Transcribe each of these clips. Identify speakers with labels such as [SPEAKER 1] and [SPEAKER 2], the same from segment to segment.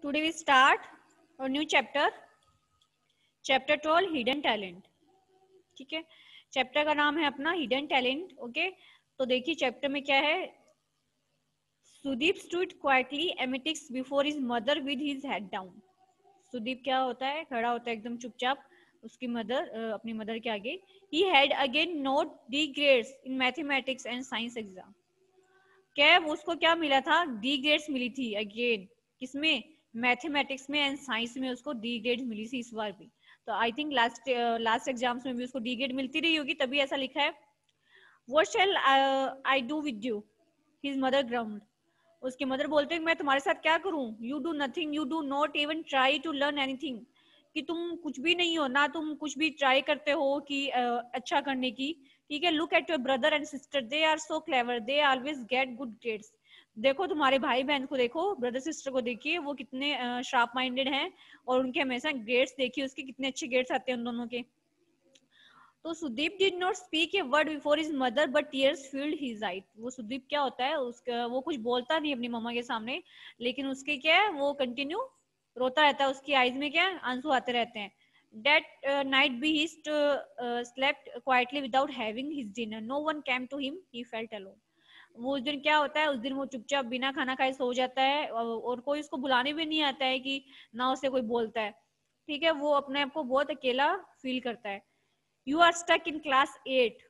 [SPEAKER 1] Today we start a new chapter, chapter 12 hidden talent. ठीक है, chapter का नाम है अपना हिडन टैलेंट. ओके, तो देखिए चैप्टर में क्या है. Sudeep stood quietly amidst before his mother with his head down. Sudeep क्या होता है, खड़ा होता है एकदम चुपचाप उसकी मदर, अपनी मदर के आगे. He had again not D grades in mathematics and science exam. क्या उसको क्या मिला था, डी ग्रेड्स मिली थी अगेन. किसमें, मैथमेटिक्स में एंड साइंस में उसको डी ग्रेड मिली थी इस बार भी. तो आई थिंक लास्ट एग्जाम्स में भी उसको डी ग्रेड मिलती रही होगी, तभी ऐसा लिखा है. What shall I do with you, his mother groaned. उसके मदर बोलते हैं मैं तुम्हारे साथ क्या करूं. You do nothing, you do not even try to learn anything. कि तुम कुछ भी नहीं हो ना, तुम कुछ भी ट्राई करते हो कि अच्छा करने की. ठीक है, look at your brother and sister, they are so clever, they always get good grades. देखो तुम्हारे भाई बहन को, देखो ब्रदर सिस्टर को देखिए, वो कितने शार्प माइंडेड हैं और उनके हमेशा ग्रेड्स देखिए उसके कितने अच्छे ग्रेड्स आते हैं उन दोनों के. तो Sudeep did not speak a word before his mother but tears filled his eyes. वो सुदीप क्या होता है, उसका वो कुछ बोलता नहीं अपनी मम्मा के सामने, लेकिन उसके क्या है, वो कंटिन्यू रोता रहता है, उसकी आईज में क्या आंसू आते रहते हैं. That night be he slept quietly without having his dinner. No one came to him. He felt alone. वो उस दिन क्या होता है, उस दिन वो चुपचाप बिना खाना खाए सो जाता है और कोई उसको बुलाने भी नहीं आता है कि ना उसे कोई बोलता है. ठीक है, वो अपने आप को बहुत अकेला फील करता है. You are stuck in class 8.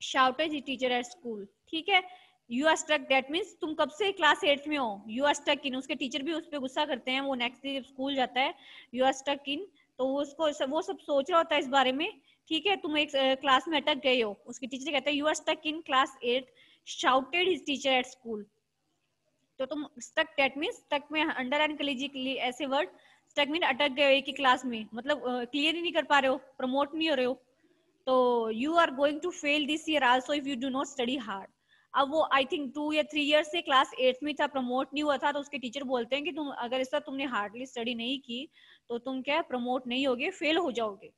[SPEAKER 1] Shouted the teacher at school. ठीक है, You are stuck that means तुम कब से क्लास 8 में हो. You are stuck in, उसके टीचर भी उस पर गुस्सा करते हैं. वो नेक्स्ट डे जब स्कूल जाता है, You are stuck in, तो वो उसको वो सब सोच रहा होता है इस बारे में. ठीक है, तुम एक क्लास में अटक गए हो. उसके टीचर कहते हैं You are stuck in class 8. Shouted his teacher at school. तो तुम स्टक दैट मीन्स स्टक में अंडरलाइन कर लीजिए ऐसे वर्ड. स्टक मीन अटक गए एक ही क्लास में, मतलब क्लियर ही नहीं कर पा रहे हो, प्रमोट नहीं हो रहे हो. तो you are going to fail this year also if you do not study hard. अब वो आई थिंक 2 या 3 ईयर से क्लास 8 में था, प्रमोट नहीं हुआ था. तो उसके टीचर बोलते हैं कि तुम अगर इस तुमने हार्डली स्टडी नहीं की तो तुम क्या प्रमोट नहीं होगे, फेल हो जाओगे.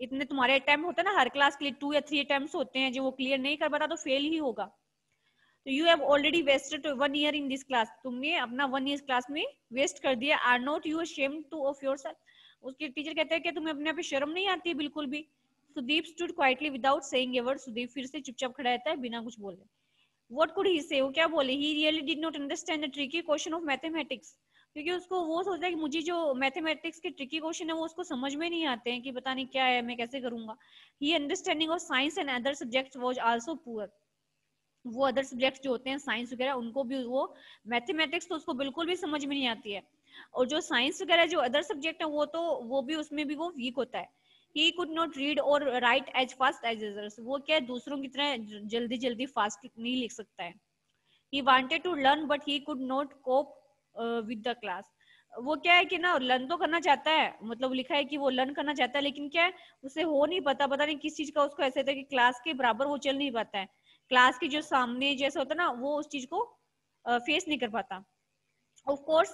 [SPEAKER 1] इतने तुम्हारे अटेम्प्ट होते हैं ना हर क्लास के लिए, 2 या 3 अटेम्प्ट होते हैं, जो वो क्लियर नहीं कर पाता तो फेल ही होगा. तो you have already wasted 1 year in this class. तुमने अपना 1 ईयर क्लास में वेस्ट कर दिया. Are not you ashamed to of yourself. उसके टीचर कहते हैं कि तुम्हें अपने आप पे शर्म नहीं आती है बिल्कुल भी. Sudeep stood quietly without saying a word. Sudeep फिर से चुपचाप खड़ा रहता है बिना कुछ बोले. व्हाट कुड ही से, वो क्या बोले. He really did not understand the tricky question of mathematics. क्योंकि उसको वो सोचता है कि मुझे जो मैथमेटिक्स के ट्रिकी क्वेश्चन है वो उसको समझ में नहीं आते हैं, कि पता नहीं क्या है, मैं कैसे करूंगा. He understanding of science and other subjects was also poor. वो अदर सब्जेक्ट्स जो होते हैं साइंस वगैरह, उनको भी वो मैथमेटिक्स तो उसको बिल्कुल भी समझ में नहीं आती है. और जो साइंस वगैरह जो अदर सब्जेक्ट है वो भी उसमें भी वो वीक होता है. ही कुड नॉट रीड और write as fast as others. वो क्या है, दूसरों की तरह जल्दी जल्दी फास्ट नहीं लिख सकता है. He wanted to learn but he could not cope with the class. वो क्या है कि ना लर्न तो करना चाहता है, मतलब लिखा है कि वो लर्न करना चाहता है, लेकिन क्या है उसे हो नहीं पता नहीं किस चीज का उसको ऐसा होता है कि क्लास के बराबर वो चल नहीं पाता है. क्लास की जो सामने जैसा होता है ना, वो उस चीज को फेस नहीं कर पाता. Of course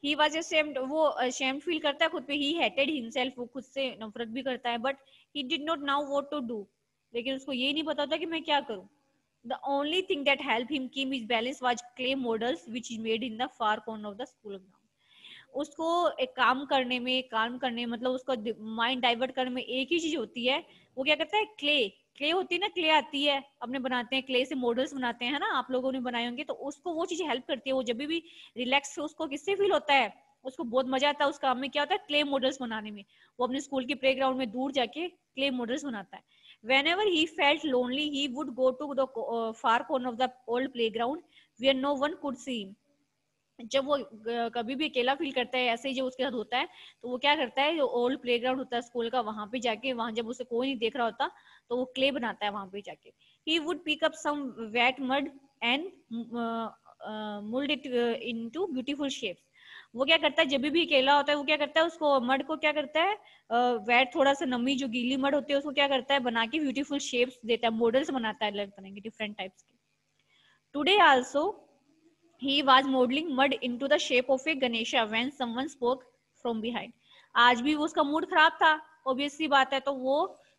[SPEAKER 1] he was ashamed, वो अशेम्ड फील करता है खुद पे. ही हेटेड हिमसेल्फ, वो खुद से नफरत भी करता है. But he did not know what to do. लेकिन उसको ये नहीं पता होता कि मैं क्या करूं. The only thing that helped him keep his balance was clay models which he made in the far corner of the school ground. उसको एक काम करने मतलब उसका माइंड डाइवर्ट करने में एक ही चीज होती है. वो क्या करता है, क्ले होती है ना, क्ले आती है, अपने बनाते हैं क्ले से मॉडल्स बनाते हैं ना, आप लोगों ने बनाए होंगे. तो उसको वो चीज हेल्प करती है. वो जब भी रिलैक्स उसको किससे फील होता है, उसको बहुत मजा आता है उस काम में. क्या होता है, क्ले मॉडल्स बनाने में. वो अपने स्कूल के प्लेग्राउंड में दूर जाके क्ले मॉडल्स बनाता है. Whenever he felt lonely, he would go to the far corner of the old playground where no one could see him. जब वो कभी भी अकेला फील करता है, ऐसे ही जब उसके साथ होता है, तो वो क्या करता है, जो ओल्ड प्लेग्राउंड होता है स्कूल का, वहां पे जाके, वहां जब उसे कोई नहीं देख रहा होता तो वो क्ले बनाता है वहां पे जाके. He would pick up some wet mud and mold it into beautiful shapes. वो क्या करता है, जब भी अकेला होता है वो क्या करता है, उसको मड को क्या करता है, वेट थोड़ा सा नमी जो गीली मड होती है उसको क्या करता है, बना के ब्यूटीफुल शेप्स देता है, मॉडल्स बनाता है अलग तरह के डिफरेंट टाइप्स के. Today also he was modeling mud into the shape of a Ganesha when someone spoke from behind. आज भी उसका मूड खराब था, ऑब्वियसली बात है. तो वो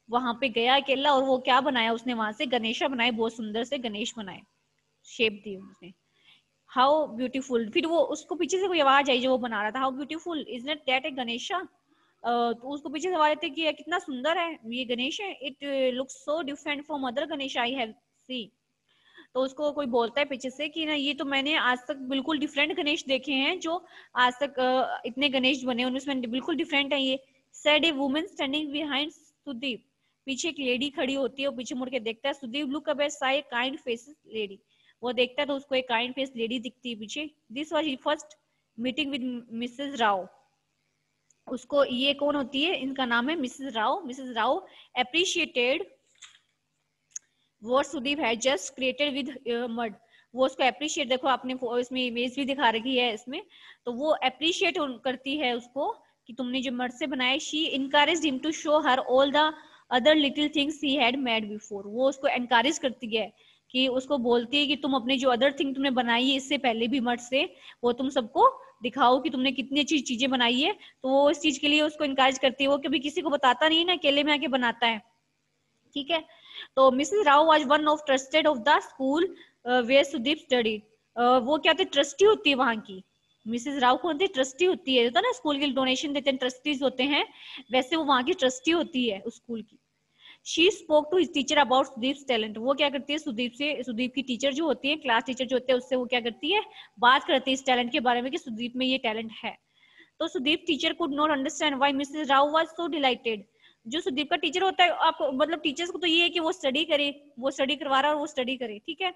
[SPEAKER 1] वहां पे गया अकेला और वो क्या बनाया उसने, वहां से गणेशा बनाए, बहुत सुंदर से गणेश बनाए, शेप दी उसने. हाउ ब्यूटीफुल, फिर वो उसको पीछे से कोई आवाज आई जो वो बना रहा था, how beautiful is not that a Ganesha, तो उसको पीछे से आवाज आती है कि ये कितना सुंदर है ये गणेश है, it looks so different from other Ganesh I have see. तो उसको कोई बोलता है पीछे से कि ना ये तो मैंने आज तक बिल्कुल डिफरेंट गणेश देखे हैं, जो आज तक इतने गणेश बने उनमें बिल्कुल डिफरेंट है ये। Said a woman standing behind Sudeep, पीछे एक लेडी खड़ी होती है और पीछे मुड़ के देखता है सुदीप, लुक अप एट साई काइंड फेस लेडी, वो देखता है तो उसको एक काइंड फेस लेडी दिखती है पीछे। This was his first meeting with Mrs Rao, उसको ये कौन होती है, इनका नाम है Mrs Rao. Mrs Rao appreciated what Sudeep है जस्ट क्रिएटेड विद मड, वो उसको अप्रिशिएट, देखो आपने इसमें इमेज भी दिखा रखी है इसमें, तो वो अप्रिशिएट करती है उसको कि तुमने जो मड से बनाया। She encourage him to show her all the other little things he had made before, वो उसको एनकरेज करती है कि उसको बोलती है कि तुम अपने जो अदर थिंग तुमने बनाई है इससे पहले भी मड से, वो तुम सबको दिखाओ कि तुमने कितनी अच्छी चीजें बनाई है। तो वो इस चीज के लिए उसको इनकरेज करती है, वो कभी किसी को बताता नहीं है ना, अकेले में आके बनाता है, ठीक है। तो Mrs Rao was one of trusted of the school where Sudeep studied, वो क्या थे, ट्रस्टी होती है वहां की। मिसेस राव कौन थी, ट्रस्टी होती है, होता है ना स्कूल के डोनेशन देते हैं ट्रस्टीज होते हैं, वैसे वो वहां की ट्रस्टी होती है उस स्कूल की। She spoke to his teacher about Sudeep talent, वो क्या करती है सुदीप से, सुदीप की टीचर जो होती है, क्लास टीचर जो होते हैं, उससे वो क्या करती है, बात करती है इस टैलेंट के बारे में कि सुदीप में ये टैलेंट है। तो Sudeep teacher could not understand why Mrs Rao was so delighted, जो सुदीप का टीचर होता है, आपको मतलब टीचर्स को तो ये है कि वो स्टडी करे, वो स्टडी करवा रहा है और वो स्टडी करे, ठीक है,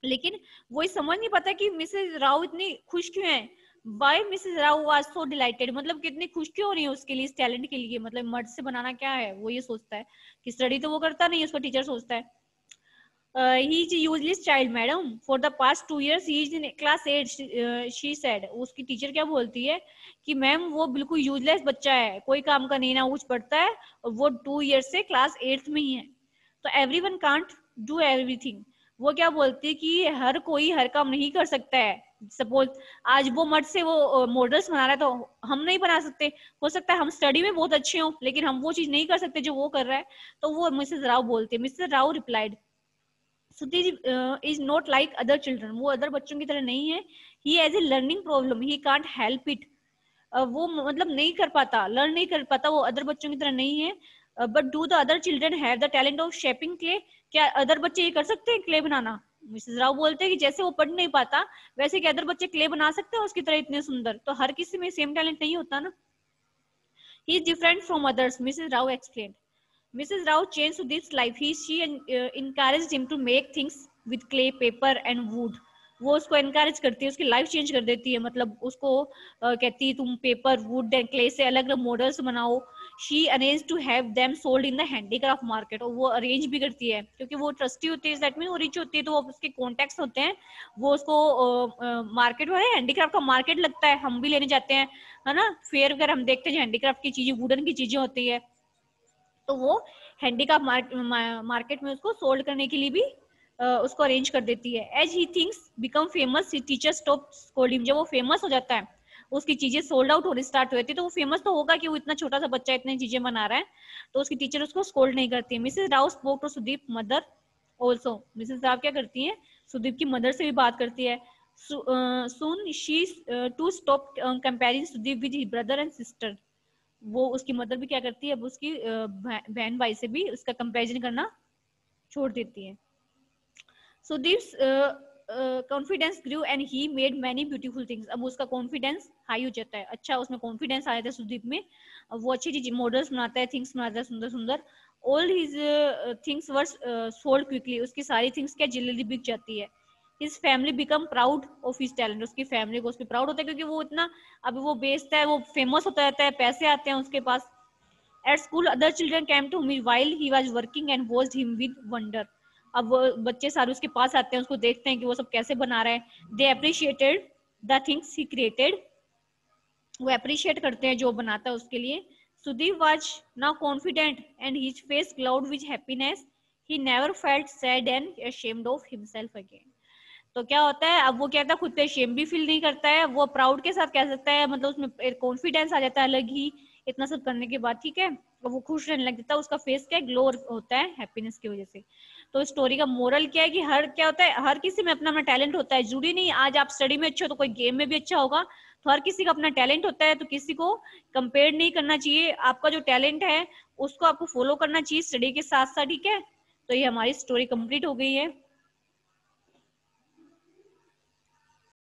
[SPEAKER 1] लेकिन वो ये समझ नहीं पाता कि मिसेस राव इतनी खुश क्यों है। Why Mrs Rao was so delighted, मतलब कितनी खुश क्यों हो रही है उसके लिए, इस टैलेंट के लिए, मतलब मर्द से बनाना क्या है, वो ये सोचता है कि स्टडी तो वो करता नहीं है, उसका टीचर सोचता है। He is useless child madam for the past 2 years he is in class 8, she said, उसकी टीचर क्या बोलती है कि मैम वो बिल्कुल यूजलेस बच्चा है, कोई काम का नहीं ना कुछ पढ़ता है, और वो 2 years से क्लास 8th में ही है। तो एवरीवन कांट डू एवरीथिंग, वो क्या बोलती है कि हर कोई हर काम नहीं कर सकता है। सपोज आज वो मर्द से वो मॉडल्स बना रहा है, तो हम नहीं बना सकते, हो सकता है हम स्टडी में बहुत अच्छे हों लेकिन हम वो चीज नहीं कर सकते जो वो कर रहा है। तो वो मिसेस राव बोलती है, Mrs Rao replied Sudhir is not like other children, वो अदर बच्चों की तरह नहीं है, he has a learning problem, he can't help it, वो मतलब नहीं कर पाता, लर्न नहीं कर पाता, वो अदर बच्चों की तरह नहीं है। But do the other children have the talent of shaping clay, क्या अदर बच्चे ये कर सकते हैं क्ले बनाना। मिसेस राव बोलते हैं कि जैसे वो पढ़ नहीं पाता वैसे क्या अदर बच्चे क्ले बना सकते हैं उसकी तरह इतने सुंदर, तो हर किसी में सेम टैलेंट नहीं होता ना। He is different from others, Mrs Rao explain. Mrs. Rao changed to this life. She encouraged him to make things with clay, paper and wood. वो उसको encourage करती है, उसकी लाइफ चेंज कर देती है, मतलब उसको कहती है तुम पेपर वुड एंड क्ले से अलग अलग मॉडल्स बनाओ। She arrange to have them sold in the handicraft market, और वो अरेंज भी करती है क्योंकि वो ट्रस्टी होती है, दैट मीन वो रिच होती है, तो वो उसके कॉन्टेक्ट्स होते हैं, वो उसको मार्केट में हैंडीक्राफ्ट का मार्केट लगता है, हम भी लेने जाते हैं, है ना, फेयर वगैरह हम देखते हैं, हैंडीक्राफ्ट की चीजें वुडन की चीजें होती है, तो वो हैंडीक्राफ्ट मार्केट में उसको सोल्ड करने के लिए भी उसको अरेंज कर देती है। As he things become famous teacher stop scold him, जब वो फेमस हो जाता है, उसकी चीजें सोल्ड आउट होने स्टार्ट हो जाती है, तो वो फेमस तो होगा कि वो इतना छोटा सा बच्चा इतनी चीजें बना रहा है, तो उसकी टीचर उसको स्कोल्ड नहीं करती है। Mrs Rao spoke to Sudeep mother also, Mrs Rao क्या करती है, सुदीप की मदर से भी बात करती है। Soon she to stop comparing Sudeep with his brother and sister, वो उसकी मदर भी क्या करती है, अब उसकी बहन भाई से भी उसका कंपैरिजन करना छोड़ देती है। Sudeep's confidence grew and he made many beautiful things, अब उसका कॉन्फिडेंस हाई हो जाता है, अच्छा उसमें कॉन्फिडेंस आया था सुदीप में, अब वो अच्छी चीज मॉडल्स बनाता है, थिंग्स बनाता है सुंदर सुंदर। All his things were sold quickly, उसकी सारी थिंग्स क्या जल्दी बिक जाती है। His family become proud of his talent, उसकी फैमिली को उस पर प्राउड होता है क्योंकि वो इतना अब वो बेचता है, वो फेमस होता रहता है, पैसे आते हैं उसके पास। At school other children came to me while he was working and watched him with wonder, अब वो बच्चे सारे उसके पास आते हैं, उसको देखते हैं कि वो सब कैसे बना रहा है। They appreciated the things he created, वो अप्रिशिएट करते हैं जो बनाता है उसके लिए। Sudeep was now confident and his face glowed with happiness, he never felt sad and ashamed of himself again. तो क्या होता है, अब वो क्या था, खुद पे शेम भी फील नहीं करता है, वो प्राउड के साथ कह सकता है, मतलब उसमें कॉन्फिडेंस आ जाता है अलग ही, इतना सब करने के बाद, ठीक है, और वो खुश रहने लग जाता है, उसका फेस क्या ग्लो होता है हैप्पीनेस की वजह से। तो स्टोरी का मोरल क्या है कि क्या होता है, हर किसी में अपना अपना टैलेंट होता है। जरूरी नहीं आज आप स्टडी में अच्छे हो तो कोई गेम में भी अच्छा होगा। तो हर किसी का अपना टैलेंट होता है, तो किसी को कंपेयर नहीं करना चाहिए। आपका जो टैलेंट है उसको आपको फॉलो करना चाहिए स्टडी के साथ साथ, ठीक है। तो ये हमारी स्टोरी कंप्लीट हो गई है।